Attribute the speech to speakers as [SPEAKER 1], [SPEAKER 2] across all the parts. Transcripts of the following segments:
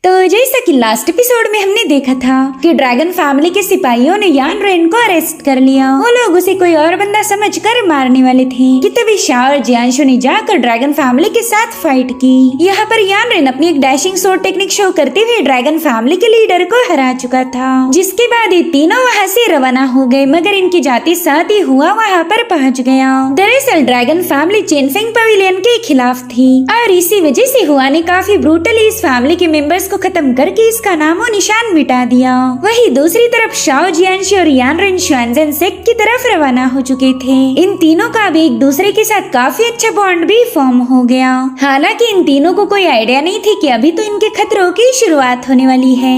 [SPEAKER 1] तो जैसा कि लास्ट एपिसोड में हमने देखा था कि ड्रैगन फैमिली के सिपाहियों ने यान रेन को अरेस्ट कर लिया। वो लोग उसे कोई और बंदा समझकर मारने वाले थे कि तभी शाओ और जियांशु ने जाकर ड्रैगन फैमिली के साथ फाइट की। यहाँ पर यान रेन अपनी एक डैशिंग शॉट टेक्निक शो करते हुए ड्रैगन फैमिली के लीडर को हरा चुका था, जिसके बाद ये तीनों वहाँ से रवाना हो गए, मगर इनकी जाति साथ ही हुआ वहाँ पर पहुँच गया। दरअसल ड्रैगन फैमिली चेनफेंग पवेलियन के खिलाफ थी और इसी वजह से हुआ ने काफी ब्रूटली इस फैमिली के मेंबर्स को खत्म करके इसका नामो निशान मिटा दिया। वही दूसरी तरफ शाओ, जियांशु और यान रेन श्वानजेन सेक्ट की तरफ रवाना हो चुके थे। इन तीनों का भी एक दूसरे के साथ काफी अच्छा बॉन्ड भी फॉर्म हो गया। हालांकि इन तीनों को कोई आइडिया नहीं थी कि अभी तो इनके खतरों की शुरुआत होने वाली है।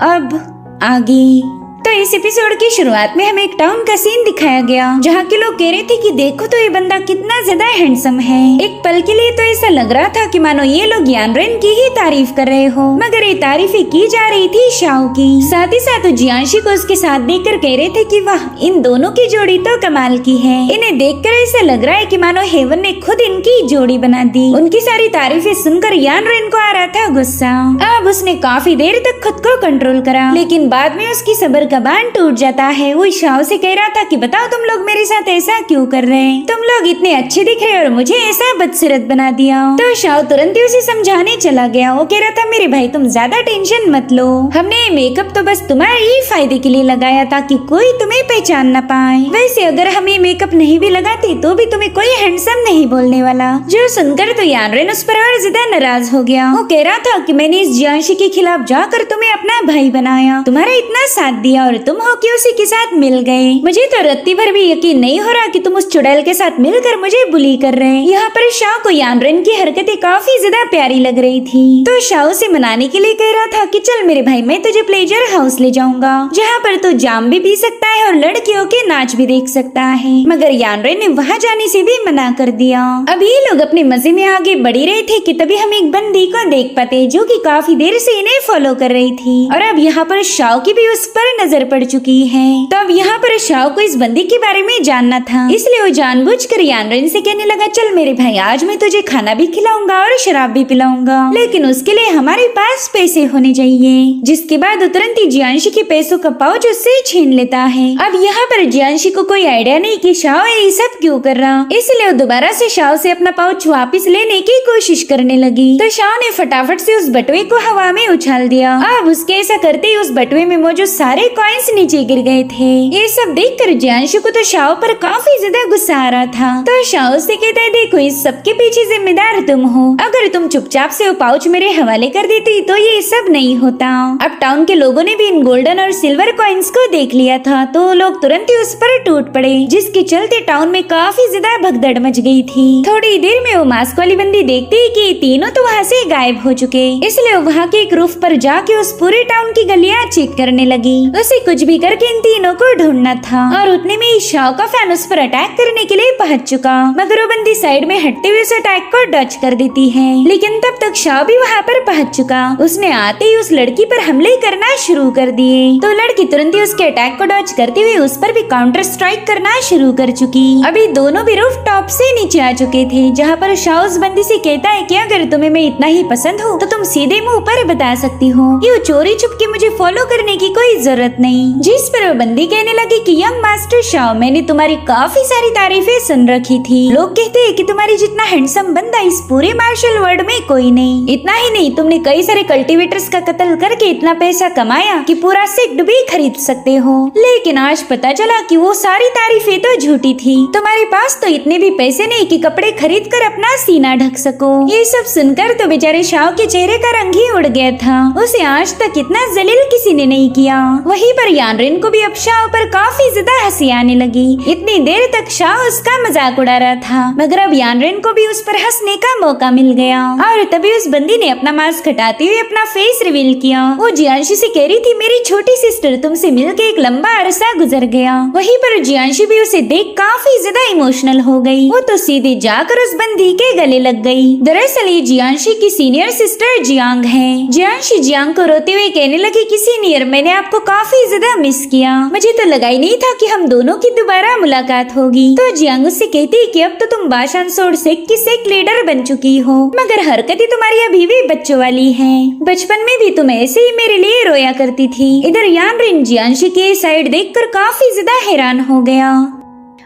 [SPEAKER 1] अब आगे तो इस एपिसोड की शुरुआत में हमें एक टाउन का सीन दिखाया गया, जहाँ के लोग कह रहे थे कि देखो तो ये बंदा कितना ज्यादा हैंडसम है। एक पल के लिए तो ऐसा लग रहा था कि मानो ये लोग यान रेन की ही तारीफ कर रहे हो, मगर ये तारीफें की जा रही थी शाओ की। साथ ही साथ जियांशु को उसके साथ देखकर कह रहे थे कि वाह, इन दोनों की जोड़ी तो कमाल की है। इन्हें देखकर ऐसा लग रहा है कि मानो हेवन ने खुद इनकी जोड़ी बना दी। उनकी सारी तारीफें सुनकर यान रेन को आ रहा था गुस्सा। अब उसने काफी देर तक खुद को कंट्रोल करा, लेकिन बाद में उसकी सब्र का बांध टूट जाता है। वो शाओ से कह रहा था कि बताओ तुम लोग मेरे साथ ऐसा क्यों कर रहे हैं? तुम लोग इतने अच्छे दिख रहे और मुझे ऐसा बदसूरत बना दिया। तो शाओ तुरंत ही उसे समझाने चला गया। वो कह रहा था मेरे भाई तुम ज्यादा टेंशन मत लो, हमने मेकअप तो बस तुम्हारे ही फायदे के लिए लगाया ताकि कोई तुम्हें पहचान न पाए। वैसे अगर हम ये मेकअप नहीं भी लगाते तो भी तुम्हें कोई हैंडसम नहीं बोलने वाला। जो सुनकर तो यान रेन उस पर और ज्यादा नाराज हो गया। वो कह रहा था कि मैंने इस जियांशु के खिलाफ जाकर तुम्हें अपना भाई बनाया, तुम्हारा इतना साथ दिया और तुम हो कि उसी के साथ मिल गए। मुझे तो रत्ती भर भी यकीन नहीं हो रहा कि तुम उस चुड़ैल के साथ मिलकर मुझे बुली कर रहे हैं। यहाँ पर शाओ को यान रेन की हरकतें काफी ज्यादा प्यारी लग रही थी, तो शाओ से मनाने के लिए कह रहा था कि चल मेरे भाई, मैं तुझे प्लेजर हाउस ले जाऊंगा, जहाँ पर तू जाम भी पी सकता है और लड़कियों के नाच भी देख सकता है। मगर यान रेन ने वहाँ जाने से भी मना कर दिया। अब ये लोग अपने मजे में आगे बढ़ रहे थे कि तभी हम एक बंदी को देख पाते जो कि काफी देर से इन्हें फॉलो कर रही थी, और अब यहाँ पर शाओ की भी उस पर नजर पड़ चुकी है। तो अब यहाँ पर शाओ को इस बंदी के बारे में जानना था, इसलिए वो जानबूझकर यान रेन से कहने लगा चल मेरे भाई, आज मैं तुझे खाना भी खिलाऊंगा और शराब भी पिलाऊंगा, लेकिन उसके लिए हमारे पास पैसे होने चाहिए। जिसके बाद तुरंत ही जियांशु के पैसों का पाउच उससे छीन लेता है। अब यहाँ पर जियांशु को कोई आइडिया नहीं कि शाओ ये सब क्यों कर रहा, इसलिए वो दोबारा से शाओ से अपना पाउच वापस लेने की कोशिश करने लगी। तो शाओ ने फटाफट से उस बटुए को हवा में उछाल दिया। अब उसके ऐसा करते ही उस बटुए में मौजूद सारे कॉइन्स नीचे गिर गए थे। ये सब देखकर जियांशु को तो शाओ पर काफी ज्यादा गुस्सा आ रहा था। तो शाओ से कहता है देखो, इस सब के पीछे जिम्मेदार तुम हो, अगर तुम चुपचाप से वो पाउच मेरे हवाले कर देती तो ये सब नहीं होता। अब टाउन के लोगों ने भी इन गोल्डन और सिल्वर कॉइन्स को देख लिया था, तो लोग तुरंत ही उस पर टूट पड़े, जिसके चलते टाउन में काफी ज्यादा भगदड़ मच गई थी। थोड़ी देर में वो मास्क वाली बंदी देखती है कि तीनों तो वहाँ से गायब हो चुके, इसलिए वहाँ के एक रूफ पर जाके उस पूरे टाउन की गलियां चेक करने लगी। उसे कुछ भी करके इन तीनों को ढूंढना था, और उतने में शाओ का फैन उस पर अटैक करने के लिए पहुंच चुका, मगर वो बंदी साइड में हटते हुए उस अटैक को डच कर देती है। लेकिन तब तक शाओ भी वहाँ पर पहुंच चुका। उसने आते ही उस लड़की पर हमले करना शुरू कर दिए, तो लड़की तुरंत ही उसके अटैक को डच करते हुए उस पर भी काउंटर स्ट्राइक करना शुरू कर चुकी। अभी दोनों भी रूफ टॉप से नीचे आ चुके थे, जहाँ पर शाओ उस बंदी से कहता है कि अगर तुम्हें मैं इतना ही पसंद हूँ तो तुम सीधे मुँह पर बता सकती हो, ये चोरी छुप के मुझे फॉलो करने की कोई जरूरत नहीं। जिस पर वो बंदी कहने लगी कि यंग मास्टर शाओ, मैंने तुम्हारी काफी सारी तारीफें सुन रखी थी। लोग कहते हैं कि तुम्हारी जितना हैंडसम बंदा इस पूरे मार्शल वर्ल्ड में कोई नहीं। इतना ही नहीं, तुमने कई सारे कल्टीवेटर्स का कत्ल करके इतना पैसा कमाया कि पूरा सेक्ट भी खरीद सकते हो। लेकिन आज पता चला कि वो सारी तारीफें तो झूठी थी। तुम्हारे पास तो इतने भी पैसे नहीं कि कपड़े खरीद कर अपना सीना ढक सको। ये सब सुनकर तो बेचारे शाओ के चेहरे का रंग ही उड़ गया था। उसे आज तक इतना जलील किसी ने नहीं किया। वहीं पर यान रेन को भी अब शाओ पर काफी ज्यादा हंसी आने लगी। इतनी देर तक शाओ उसका मजाक उड़ा रहा था, मगर अब यान रेन को भी उस पर हंसने का मौका मिल गया। और तभी उस बंदी ने अपना मास्क हटाते हुए अपना फेस रिवील किया। वो जियांशु से कह रही थी मेरी छोटी सिस्टर, तुमसे मिलके एक लंबा अरसा गुजर गया। वहीं पर जियांशु भी उसे देख काफी ज्यादा इमोशनल हो गई। वो तो सीधे जाकर उस बंदी के गले लग गई। दरअसल ये जियांशु की सीनियर सिस्टर जियांग है। जियांशी जियांग को रोते हुए कहने लगी कि सीनियर, मैंने आपको काफी ज्यादा मिस किया। मुझे तो लगा ही नहीं था कि हम दोनों की दोबारा मुलाकात होगी। तो जियांग उससे कहती कि अब तो तुम बाशान सोड सेक्ट की सेक्ट लीडर बन चुकी हो, मगर हरकतें तुम्हारी अभी भी बच्चों वाली हैं। बचपन में भी तुम ऐसे ही मेरे लिए रोया करती थी। इधर यानरिन जियांशी के साइड देखकर काफी ज्यादा हैरान हो गया।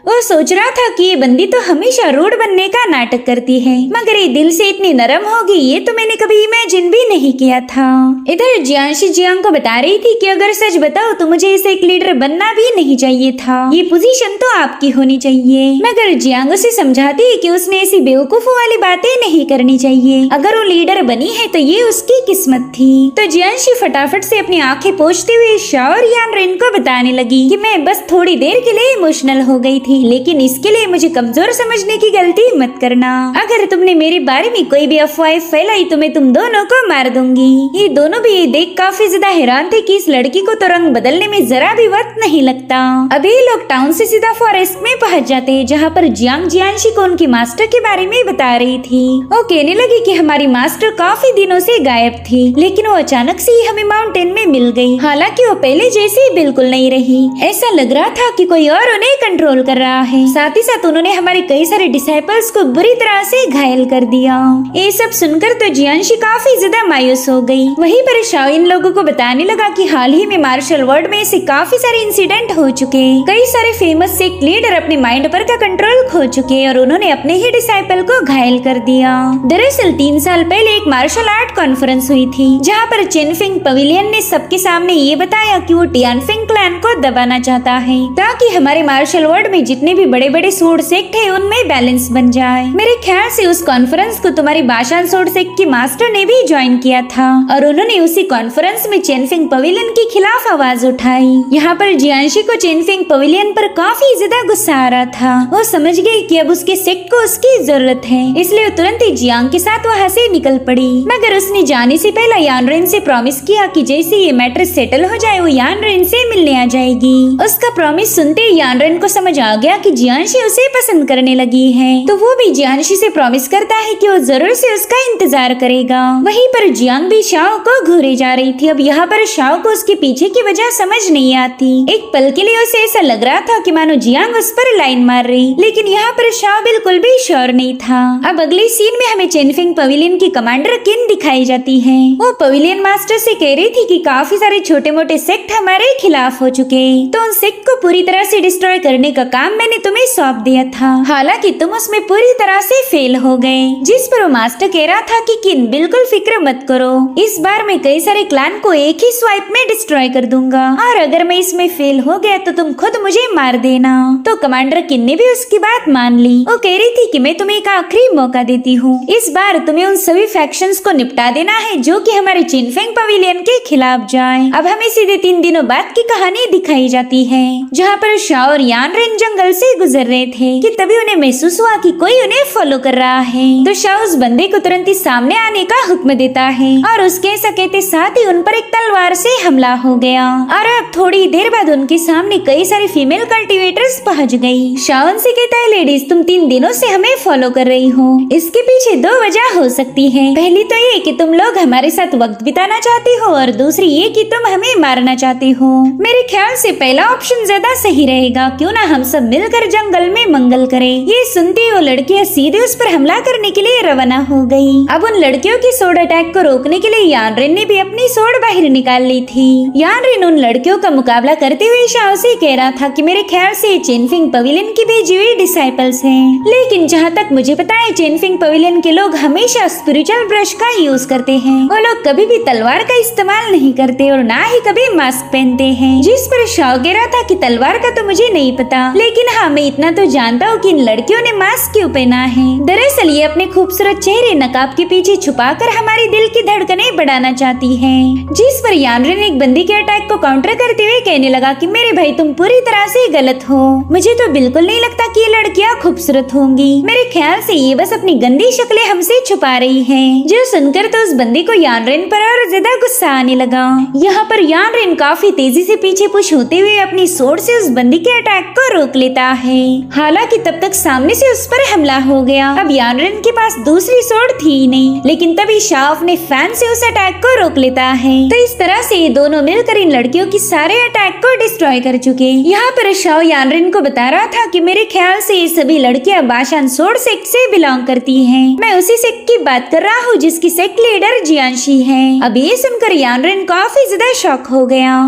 [SPEAKER 1] वो सोच रहा था कि ये बंदी तो हमेशा रूड बनने का नाटक करती है, मगर ये दिल से इतनी नरम होगी ये तो मैंने कभी इमेजिन भी नहीं किया था। इधर जियांशी जियांग को बता रही थी कि अगर सच बताओ तो मुझे इसे एक लीडर बनना भी नहीं चाहिए था, ये पोजीशन तो आपकी होनी चाहिए। मगर जियांग उसे समझाती है कि उसने ऐसी बेवकूफों वाली बातें नहीं करनी चाहिए। अगर वो लीडर बनी है तो ये उसकी किस्मत थी। तो जियांशी फटाफट से अपनी आंखें पोंछते हुए शाओ और यानरिन को बताने लगी कि मैं बस थोड़ी देर के लिए इमोशनल हो गई थी, लेकिन इसके लिए मुझे कमजोर समझने की गलती मत करना। अगर तुमने मेरे बारे में कोई भी अफवाह फैलाई तो मैं तुम दोनों को मार दूंगी। ये दोनों भी ये देख काफी ज्यादा हैरान थे कि इस लड़की को तो रंग बदलने में जरा भी वक्त नहीं लगता। अभी लोग टाउन से सीधा फॉरेस्ट में पहुंच जाते हैं, जहाँ पर जियांग जियांशी को उनकी मास्टर के बारे में बता रही थी। वो कहने लगी कि हमारी मास्टर काफी दिनों से गायब थी, लेकिन वो अचानक से ही हमें माउंटेन में मिल गई। हालांकि वो पहले जैसी बिल्कुल नहीं रही, ऐसा लग रहा था कि कोई और उन्हें कंट्रोल कर रहा है। साथ ही साथ उन्होंने हमारे कई सारे डिसाइपल्स को बुरी तरह से घायल कर दिया। ये सब सुनकर तो जियांशी काफी ज्यादा मायूस हो गई। वहीं पर शाओ इन लोगों को बताने लगा कि हाल ही में मार्शल वर्ल्ड में ऐसे काफी सारे इंसिडेंट हो चुके। कई सारे फेमस सेक्ट लीडर अपने माइंड पर का कंट्रोल खो चुके और उन्होंने अपने ही डिसाइपल को घायल कर दिया। दरअसल 3 साल पहले एक मार्शल आर्ट कॉन्फ्रेंस हुई थी, जहाँ पर चेनफिंग पवेलियन ने सबके सामने ये बताया कि वो टियानफिंग क्लैन को दबाना चाहता है, ताकि हमारे मार्शल वर्ल्ड में जितने भी बड़े बड़े सोड सेक्ट है उनमें बैलेंस बन जाए। मेरे ख्याल से उस कॉन्फ्रेंस को तुम्हारी बाशान सोड सेक्ट की मास्टर ने भी ज्वाइन किया था और उन्होंने उसी कॉन्फ्रेंस में चेनफिंग पवेलियन के खिलाफ आवाज उठाई। यहाँ पर जियांशी को चेनफिंग पवेलियन पर काफी ज्यादा गुस्सा आ रहा था। वो समझ गई कि अब उसके सेक्ट को उसकी जरूरत है, इसलिए वो तुरंत ही जियांग के साथ वहाँ से निकल पड़ी। मगर उसने जाने से पहले यानरिन से प्रॉमिस किया कि जैसे ये मैटर सेटल हो जाए वो यानरिन से मिलने आ जाएगी। उसका प्रॉमिस सुनते ही यानरिन को समझ आ गया कि जियांशी उसे पसंद करने लगी है, तो वो भी जियांशी से प्रॉमिस करता है कि वो जरूर से उसका इंतजार करेगा। वहीं पर जियांग भी शाओ को घूरे जा रही थी। अब यहाँ पर शाओ को उसके पीछे की वजह समझ नहीं आती। एक पल के लिए उसे ऐसा लग रहा था कि मानो जियांग उस पर लाइन मार रही, लेकिन यहाँ पर शाओ बिल्कुल भी श्योर नहीं था। अब अगले सीन में हमें चेनफिंग पवेलियन की कमांडर किन दिखाई जाती है। वो पवेलियन मास्टर से कह रही थी कि काफी सारे छोटे मोटे सेक्ट हमारे खिलाफ हो चुके, तो उन सेक्ट को पूरी तरह से डिस्ट्रॉय करने का काम मैंने तुम्हें सौंप दिया था। हालांकि तुम उसमें पूरी तरह से फेल हो गए। जिस पर वो मास्टर कह रहा था कि किन बिल्कुल फिक्र मत करो, इस बार मैं कई सारे क्लैन को एक ही स्वाइप में डिस्ट्रॉय कर दूंगा, और अगर मैं इसमें फेल हो गया तो तुम खुद मुझे मार देना। तो कमांडर किन ने भी उसकी बात मान ली। वो कह रही थी कि मैं तुम्हें एक आखिरी मौका देती हूँ, इस बार तुम्हें उन सभी फैक्शंस को निपटा देना है जो कि हमारे चेनफिंग पवेलियन के खिलाफ जाए। अब हमें सीधे 3 दिनों बाद की कहानी दिखाई जाती है, जहाँ पर शाओ और यानरिन जंगल से गुजर रहे थे कि तभी उन्हें महसूस हुआ कि कोई उन्हें फॉलो कर रहा है। तो शाओ उस बंदे को तुरंत ही सामने आने का हुक्म देता है और उसके ऐसा कहते साथ ही उन पर एक तलवार से हमला हो गया। और अब थोड़ी देर बाद उनके सामने कई सारी फीमेल कल्टीवेटर्स पहुंच गई। शाओ उनसे कहता है, लेडीज तुम 3 दिनों से हमें फॉलो कर रही हो, इसके पीछे 2 वजह हो सकती है। पहली तो ये कि तुम लोग हमारे साथ वक्त बिताना चाहती हो, और दूसरी ये कि तुम हमें मारना चाहती हो। मेरे ख्याल से पहला ऑप्शन ज्यादा सही रहेगा, क्यों ना हम सब मिलकर जंगल में मंगल करें। ये सुनते वो लड़कियां सीधे उस पर हमला करने के लिए रवाना हो गई। अब उन लड़कियों की सोड अटैक को रोकने के लिए यानरिन ने भी अपनी सोड बाहर निकाल ली थी। यानरिन उन लड़कियों का मुकाबला करते हुए शाओ से कह रहा था कि मेरे ख्याल से चेनफिंग पवेलियन की भेजी हुई डिसाइपल्स हैं, लेकिन जहाँ तक मुझे पता है चेनफिंग पवेलियन के लोग हमेशा स्पिरिचुअल ब्रश का यूज करते हैं। वो लोग कभी भी तलवार का इस्तेमाल नहीं करते और ना ही कभी मास्क पहनते हैं। जिस पर शाओ कह रहा था कि तलवार का तो मुझे नहीं पता, लेकिन हाँ मैं इतना तो जानता हूँ कि इन लड़कियों ने मास्क क्यों पहना है। दरअसल ये अपने खूबसूरत चेहरे नकाब के पीछे छुपाकर हमारी दिल की धड़कनें बढ़ाना चाहती हैं। जिस पर यानरिन एक बंदी के अटैक को काउंटर करते हुए कहने लगा कि मेरे भाई तुम पूरी तरह से गलत हो, मुझे तो बिल्कुल नहीं लगता कि ये लड़कियाँ खूबसूरत होंगी। मेरे ख्याल से ये बस अपनी गंदी शक्लें हमसे छुपा रही हैं। जो सुनकर तो उस बंदी को यानरिन पर और ज्यादा गुस्सा आने लगा। यहाँ पर यानरिन काफी तेजी से पीछे पुश होते हुए अपनी सोड से उस बंदी के अटैक को रोक लेता है। हालांकि तब तक सामने से उस पर हमला हो गया। अब यानरेन के पास दूसरी स्वॉर्ड थी ही नहीं, लेकिन तभी शाओ अपने फैन से उस अटैक को रोक लेता है। तो इस तरह से ये दोनों मिलकर इन लड़कियों की सारे अटैक को डिस्ट्रॉय कर चुके। यहाँ पर शाओ यानरेन को बता रहा था कि मेरे ख्याल से ये सभी लड़कियां बाशान स्वॉर्ड सेक्ट से बिलोंग करती हैं। मैं उसी सेक्ट की बात कर रहा हूँ जिसकी सेक्ट लीडर जियांशी है। अब ये सुनकर यानरेन काफी ज्यादा शॉक हो गया।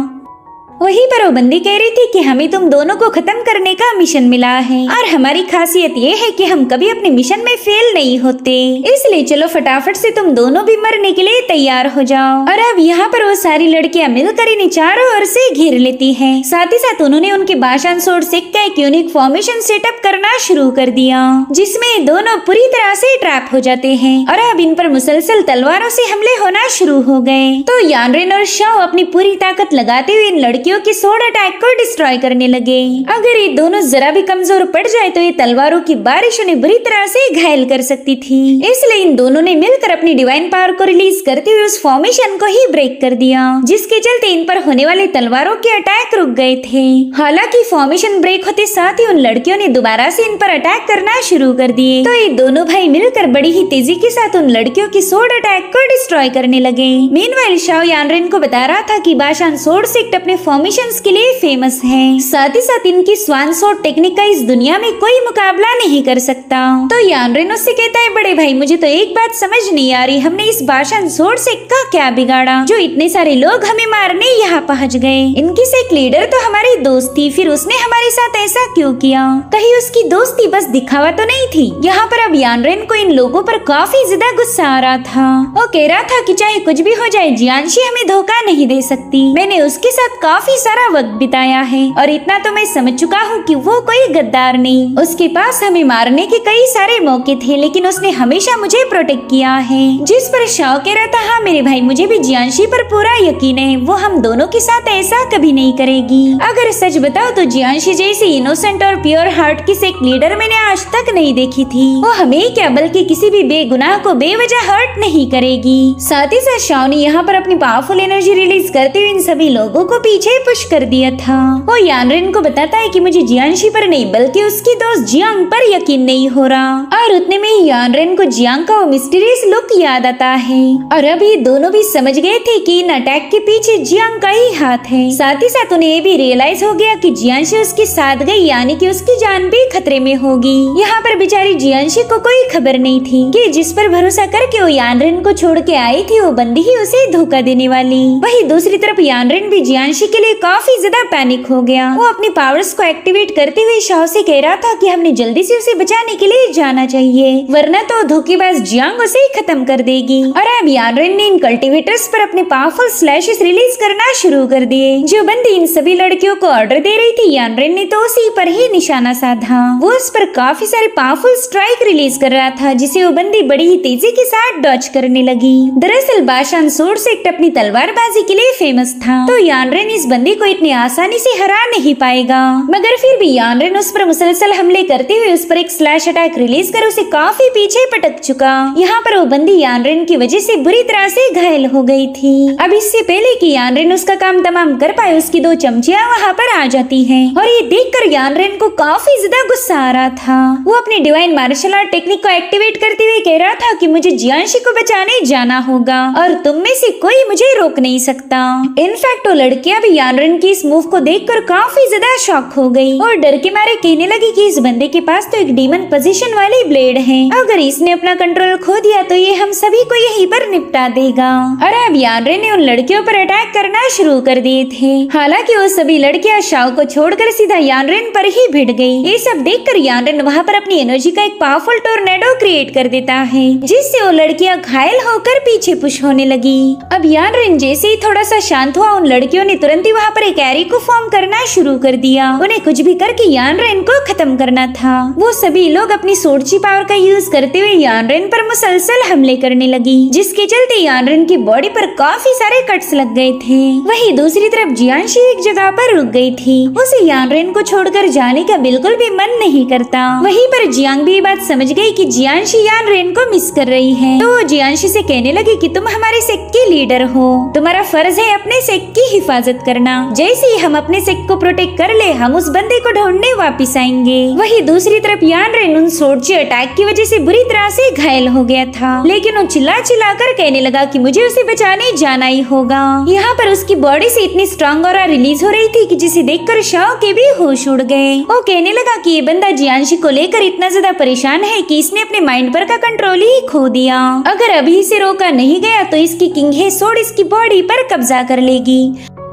[SPEAKER 1] वहीं पर वो बंदी कह रही थी कि हमें तुम दोनों को खत्म करने का मिशन मिला है और हमारी खासियत ये है कि हम कभी अपने मिशन में फेल नहीं होते, इसलिए चलो फटाफट से तुम दोनों भी मरने के लिए तैयार हो जाओ। और अब यहाँ पर वो सारी लड़कियां मिलकर इन्हें चारों ओर से घेर लेती है। साथ ही साथ उन्होंने उनके बाशान स्वॉर्ड सेक्ट का एक यूनिक फॉर्मेशन सेटअप करना शुरू कर दिया, जिसमें दोनों पूरी तरह से ट्रैप हो जाते हैं और अब इन पर मुसलसल तलवारों से हमले होना शुरू हो गए। तो यानरेन और शाओ अपनी पूरी ताकत लगाते हुए इन लड़कियों के स्वॉर्ड अटैक को डिस्ट्रॉय करने लगे। अगर ये दोनों जरा भी कमजोर पड़ जाए तो ये तलवारों की बारिश उन्हें बुरी तरह से घायल कर सकती थी, इसलिए इन दोनों ने मिलकर अपनी डिवाइन पावर को रिलीज करते हुए उस फॉर्मेशन को ही ब्रेक कर दिया, जिसके चलते इन पर होने वाले तलवारों के अटैक रुक गए थे। हालांकि फॉर्मेशन ब्रेक होते साथ ही उन लड़कियों ने दोबारा से इन पर अटैक करना शुरू कर दिए। तो ये दोनों भाई मिलकर बड़ी ही तेजी के साथ उन लड़कियों की स्वॉर्ड अटैक को डिस्ट्रॉय करने लगे। मीनवाइल शाओ यानरेन को बता रहा था कि बाशान स्वॉर्ड सेक्ट अपने फॉर्मेशंस के लिए फेमस है। साथ ही साथ इनकी स्वान स्वॉर्ड टेक्निक का इस दुनिया में कोई मुकाबला नहीं कर सकता। तो यानरेन उससे कहता है, बड़े भाई मुझे तो एक बात समझ नहीं आ रही, हमने इस बाशान स्वॉर्ड सेक्ट का क्या बिगाड़ा जो इतने सारे लोग हमें मारने यहाँ पहुँच गए। इनकी सेक्ट लीडर तो हमारी दोस्त थी, फिर उसने हमारे साथ ऐसा क्यों किया? कहीं उसकी दोस्ती बस दिखावा तो नहीं थी? यहाँ पर अब यानरेन को इन लोगों पर काफी ज्यादा गुस्सा आ रहा था। वो कह रहा था कि चाहे कुछ भी हो जाए जियांशी हमें धोखा नहीं दे सकती। मैंने उसके साथ काफी सारा वक्त बिताया है और इतना तो मैं समझ चुका हूँ कि वो कोई गद्दार नहीं। उसके पास हमें मारने के कई सारे मौके थे, लेकिन उसने हमेशा मुझे प्रोटेक्ट किया है। जिस पर शाओ कह रहा था, हाँ मेरे भाई मुझे भी जियांशी पर पूरा यकीन है, वो हम दोनों के साथ ऐसा कभी नहीं करेगी। अगर सच बताओ तो जियांशी जैसी इनोसेंट और प्योर हार्ट की सेक्ट लीडर मैंने आज तक नहीं देखी थी। वो हमें क्या बल्कि किसी भी बेगुनाह को बेवजह हर्ट नहीं करेगी। साथ ही साथ शाओ ने यहाँ पर अपनी पावरफुल एनर्जी रिलीज करते हुए इन सभी लोगों को पीछे पुश कर दिया था। वो यानरेन को बताता है कि मुझे जियांशी पर नहीं बल्कि उसकी दोस्त जियांग पर यकीन नहीं हो रहा। और उतने में ही यानरेन को जियांग का वो मिस्टीरियस लुक याद आता है और अब ये दोनों भी समझ गए थे कि इन अटैक के पीछे जियांग का ही हाथ है। साथ ही साथ उन्हें ये भी रियलाइज हो गया कि जियांशी उसके साथ गई, यानी कि उसकी जान भी खतरे में होगी। यहाँ पर बेचारी जियांशी को कोई खबर नहीं थी कि जिस पर भरोसा करके वो यानरेन को छोड़ के आई थी वो बंदी ही उसे धोखा देने वाली। वही दूसरी तरफ यानरेन भी जियांशी के लिए काफी ज्यादा पैनिक हो गया। वो अपनी पावर्स को एक्टिवेट करते हुए शाओ से कह रहा था कि हमने जल्दी से उसे बचाने के लिए जाना चाहिए, वरना तो धोखेबाज जियांग उसे ही खत्म कर देगी। और अब यानरेन ने इन कल्टिवेटर्स पर अपने पावरफुल स्लैशेस रिलीज करना शुरू कर दिए। जो बंदी इन सभी लड़कियों को ऑर्डर दे रही थी यानरेन ने तो उसी पर ही निशाना साधा। वो उस पर काफी सारे पावरफुल स्ट्राइक रिलीज कर रहा था, जिसे वो बंदी बड़ी ही तेजी के साथ डॉच करने लगी। दरअसल बाशान स्वॉर्ड सेक्ट अपनी तलवारबाजी के लिए फेमस था, तो यानरेन इस बंदी को इतनी आसानी से हरा नहीं पाएगा। मगर फिर भी यानरेन उस पर मुसलसल हमले करते हुए उस पर एक स्लैश अटैक रिलीज कर उसे काफी पीछे पटक चुका। यहाँ पर वो बंदी यानरेन की वजह से बुरी तरह से घायल हो गई थी। अब इससे पहले कि यानरेन उसका काम तमाम कर पाए उसकी दो चमचियां वहाँ पर आ जाती हैं और ये देखकर यानरेन को काफी ज्यादा गुस्सा आ रहा था। वो अपनी डिवाइन मार्शल आर्ट टेक्निक को एक्टिवेट करते हुए कह रहा था कि मुझे जियांशी को बचाने जाना होगा और तुम में से कोई मुझे रोक नहीं सकता। इनफैक्ट वो लड़कियां भी यानरेन की इस मूव को देखकर काफी ज्यादा शॉक हो गई और डर के मारे कहने लगी कि इस बंदे के पास तो एक डीमन पोजीशन वाली ब्लेड है, अगर इसने अपना कंट्रोल खो दिया तो ये हम सभी को यहीं पर निपटा देगा। और अब यानरेन ने उन लड़कियों पर अटैक करना शुरू कर दिए थे। हालांकि वो सभी लड़कियां शाओ को छोड़कर सीधा यानरेन पर ही भिड़ गई। ये सब देखकर यानरेन वहाँ पर अपनी एनर्जी का एक पावरफुल टोर्नेडो क्रिएट कर देता है, जिससे वो लड़कियां घायल होकर पीछे पुश होने लगी। अब यानरेन जैसे ही थोड़ा सा शांत हुआ उन लड़कियों ने तुरंत ही वहाँ पर एक एरी को फॉर्म करना शुरू कर दिया। उन्हें कुछ भी करके यानरेन को खत्म करना था। वो सभी लोग अपनी सोर्ची पावर का यूज करते हुए यानरेन पर मुसलसल हमले करने लगी, जिसके चलते यानरेन की बॉडी पर काफी सारे कट्स लग गए थे। वहीं दूसरी तरफ जियांशी एक जगह पर रुक गई थी, उसे यानरेन को छोड़कर जाने का बिल्कुल भी मन नहीं करता। वहीं पर जियांग भी ये बात समझ गई कि जियांशी यानरेन को मिस कर रही है, तो जियांशी से कहने लगी कि तुम हमारे सेक्ट की लीडर हो, तुम्हारा फर्ज है अपने सेक्ट की हिफाजत करना। करना, जैसे ही हम अपने सेक को प्रोटेक्ट कर ले हम उस बंदे को ढूंढने वापिस आएंगे। वही दूसरी तरफ यान रेन उन सोर्ची अटैक की वजह से बुरी तरह से घायल हो गया था, लेकिन वो चिल्ला चिल्ला कर कहने लगा कि मुझे उसे बचाने जाना ही होगा। यहाँ पर उसकी बॉडी से इतनी स्ट्रॉन्ग ऑरा रिलीज हो रही थी कि जिसे देखकर शाओ के भी होश उड़ गए। वो कहने लगा कि ये बंदा जियांशी को लेकर इतना ज्यादा परेशान है कि इसने अपने माइंड पर का कंट्रोल ही खो दिया। अगर अभी इसे रोका नहीं गया तो इसकी किंग हे सोड इसकी बॉडी पर कब्जा कर लेगी,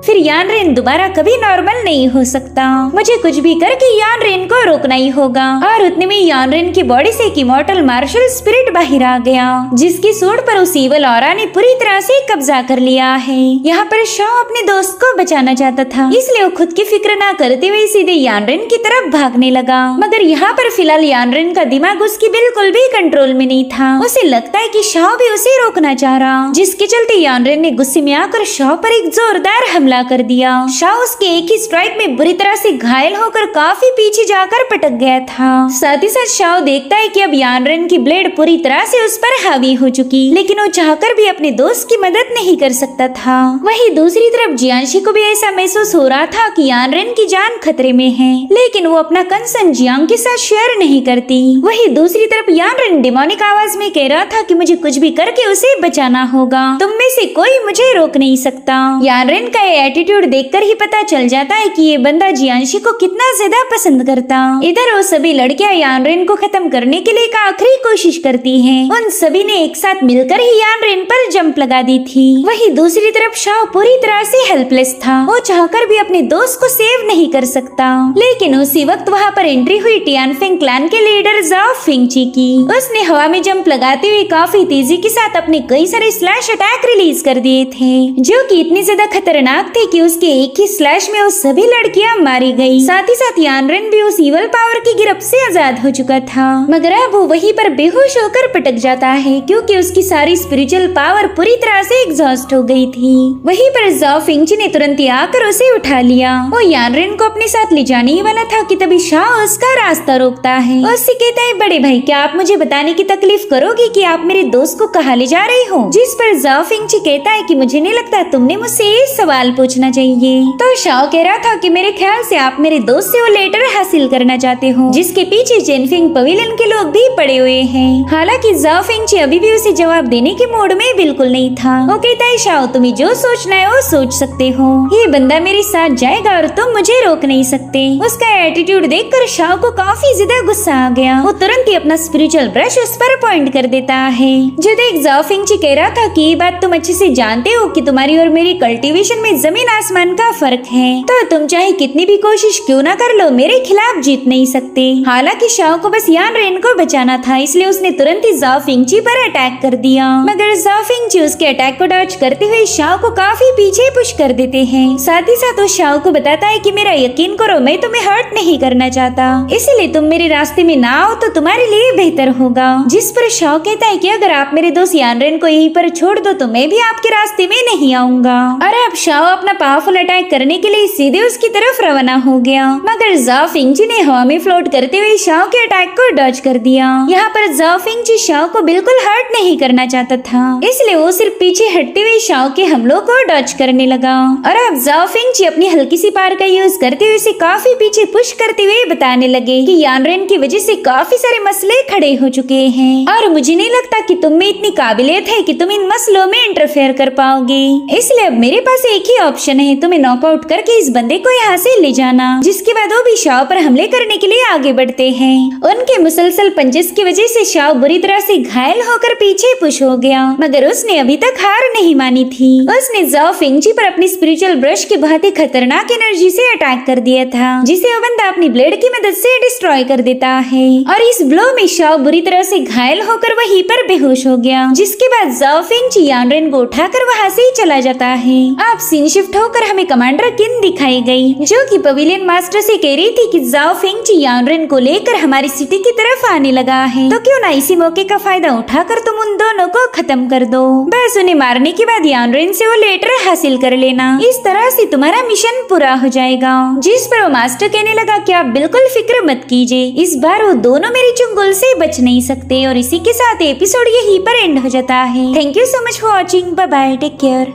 [SPEAKER 1] फिर यान रेन दोबारा कभी नॉर्मल नहीं हो सकता। मुझे कुछ भी करके यान रेन को रोकना ही होगा। और उतने में यान रेन की बॉडी से एक इमॉर्टल मार्शल स्पिरिट बाहर आ गया, जिसकी सूंड पर उस ईवल ऑरा ने पूरी तरह से कब्जा कर लिया है। यहाँ पर शाओ अपने दोस्त को बचाना चाहता था, इसलिए वो खुद की फिक्र न करते हुए सीधे यान रेन की तरफ भागने लगा। मगर यहाँ पर फिलहाल यान रेन का दिमाग उसकी बिल्कुल भी कंट्रोल में नहीं था। उसे लगता है कि शाओ भी उसे रोकना चाह रहा, जिसके चलते यान रेन ने गुस्से में आकर शाओ पर एक जोरदार हमला कर दिया। शाओ उसके एक ही स्ट्राइक में बुरी तरह से घायल होकर काफी पीछे जाकर पटक गया था। साथ ही साथ शाओ देखता है कि अब यान रेन की ब्लेड पूरी तरह से उस पर हावी हो चुकी, लेकिन वो चाहकर भी अपने दोस्त की मदद नहीं कर सकता था। वही दूसरी तरफ जियांशी को भी ऐसा महसूस हो रहा था कि यान रेन की जान खतरे में है, लेकिन वो अपना कंसर्न जियांग के साथ शेयर नहीं करती। वही दूसरी तरफ यान रेन डिमोनिक आवाज में कह रहा था कि मुझे कुछ भी करके उसे बचाना होगा, तुम में से कोई मुझे रोक नहीं सकता। यान रेन का एटीट्यूड देखकर ही पता चल जाता है कि ये बंदा जियांशी को कितना ज्यादा पसंद करता। इधर वो सभी लड़कियां यान रेन को खत्म करने के लिए एक आखिरी कोशिश करती हैं। उन सभी ने एक साथ मिलकर ही यान रेन पर जंप लगा दी थी। वही दूसरी तरफ शाओ पूरी तरह से हेल्पलेस था, वो चाहकर भी अपने दोस्त को सेव नहीं कर सकता। लेकिन उसी वक्त वहाँ पर एंट्री हुई टियानफेंग क्लैन के लीडर जाओ फिंगची की। उसने हवा में जंप लगाते हुए काफी तेजी के साथ अपने कई सारे स्लैश अटैक रिलीज कर दिए थे, जो कि इतने ज्यादा खतरनाक थे कि उसके एक ही स्लैश में वो सभी लड़कियां मारी गई। साथ ही साथ यान रेन भी उस ईवल पावर की गिरफ्त से आजाद हो चुका था, मगर अब वो वहीं पर बेहोश होकर पटक जाता है, क्योंकि उसकी सारी स्पिरिचुअल पावर पूरी तरह से एग्जॉस्ट हो गई थी। वहीं पर जाओ फिंगची ने तुरंत ही आकर उसे उठा लिया। वो यान रेन को अपने साथ ले जाने ही वाला था कि तभी शाओ उसका रास्ता रोकता है। उससे कहता है, बड़े भाई क्या आप मुझे बताने की तकलीफ करोगे कि आप मेरे दोस्त को कहाँ ले जा रही हो? जिस पर जाओ फिंगची कहता है कि मुझे नहीं लगता तुमने मुझसे ये सवाल पूछना चाहिए। तो शाओ कह रहा था कि मेरे ख्याल से आप मेरे दोस्त से वो लेटर हासिल करना चाहते हो, जिसके पीछे जेनफिंग पवेलियन के लोग भी पड़े हुए हैं। हालांकि जाओ फिंगची अभी भी उसे जवाब देने के मूड में बिल्कुल नहीं था। वो कहता है, शाओ तुम्हें जो सोचना है वो सोच सकते हो, ये बंदा मेरे साथ जाएगा और तुम मुझे रोक नहीं सकते। उसका एटीट्यूड देखकर शाओ को काफी ज्यादा गुस्सा आ गया। वो तुरंत ही अपना स्पिरिचुअल ब्रश उस पर पॉइंट कर देता है। जो देख जाओ फिंगची कह रहा था कि ये बात तुम अच्छे से जानते हो कि तुम्हारी और मेरी कल्टीवेशन में जमीन आसमान का फर्क है, तो तुम चाहे कितनी भी कोशिश क्यों ना कर लो मेरे खिलाफ जीत नहीं सकते। हालांकि शाओ को बस यान रेन को बचाना था, इसलिए उसने तुरंत ही जाओ फिंगची पर अटैक कर दिया। मगर जाओ फिंगची उसके अटैक को डॉज करते हुए शाओ को काफी पीछे पुश कर देते हैं। साथ ही साथ वो शाओ को बताता है कि मेरा यकीन करो मैं तुम्हें हर्ट नहीं करना चाहता, इसलिए तुम मेरे रास्ते में ना आओ तो तुम्हारे लिए बेहतर होगा। जिस पर शाओ कहता है कि अगर आप मेरे दोस्त यान रेन को यहीं पर छोड़ दो तो मैं भी आपके रास्ते में नहीं आऊंगा। और अब शाओ अपना पावरफुल अटैक करने के लिए सीधे उसकी तरफ रवाना हो गया, मगर जाओ फिंगची ने हवा में फ्लोट करते हुए शाओ के अटैक को डॉज कर दिया। यहाँ पर जाओ फिंगची शाओ को बिल्कुल हर्ट नहीं करना चाहता था, इसलिए वो सिर्फ पीछे हटते हुए शाओ के हमलों को डॉज करने लगा। और अब जाओ फिंगची अपनी हल्की सी पावर का यूज करते हुए उसे काफी पीछे पुश करते हुए बताने लगे कि यान रेन की वजह से काफी सारे मसले खड़े हो चुके हैं, और मुझे नहीं लगता कि तुम में इतनी काबिलियत है कि तुम इन मसलों में इंटरफेयर कर पाओगे। इसलिए अब मेरे पास एक ही ऑप्शन है, तुम्हें नॉकआउट करके इस बंदे को यहाँ से ले जाना। जिसके बाद वो भी शाओ पर हमले करने के लिए आगे बढ़ते हैं। उनके मुसलसल पंचेस की वजह से शाओ बुरी तरह से घायल होकर पीछे पुश हो गया, मगर उसने अभी तक हार नहीं मानी थी। उसने जाओ फिंगची पर अपनी स्पिरिचुअल ब्रश की बहुत ही खतरनाक एनर्जी से अटैक कर दिया था, जिसे वो बंदा अपनी ब्लेड की मदद से डिस्ट्रॉय कर देता है। और इस ब्लो में शाओ बुरी तरह से घायल होकर वहीं पर बेहोश हो गया। जिसके बाद जाओ फिंगची यान रेन को उठाकर वहाँ से चला जाता है। अब सीन शिफ्ट होकर हमें कमांडर किन दिखाई गई, जो कि पवेलियन मास्टर से कह रही थी कि जाओ फिंगची यान रेन को लेकर हमारी सिटी की तरफ आने लगा है, तो क्यों ना इसी मौके का फायदा उठाकर तुम उन दोनों को खत्म कर दो। बस उन्हें मारने के बाद यान रेन से वो लेटर हासिल कर लेना, इस तरह से तुम्हारा मिशन पूरा हो जाएगा। जिस पर वो मास्टर कहने लगा कि आप बिल्कुल फिक्र मत कीजिए, इस बार वो दोनों मेरी चुंगल से बच नहीं सकते। और इसी के साथ एपिसोड यहीं पर एंड हो जाता है। Thank you so much for watching, bye bye, take care.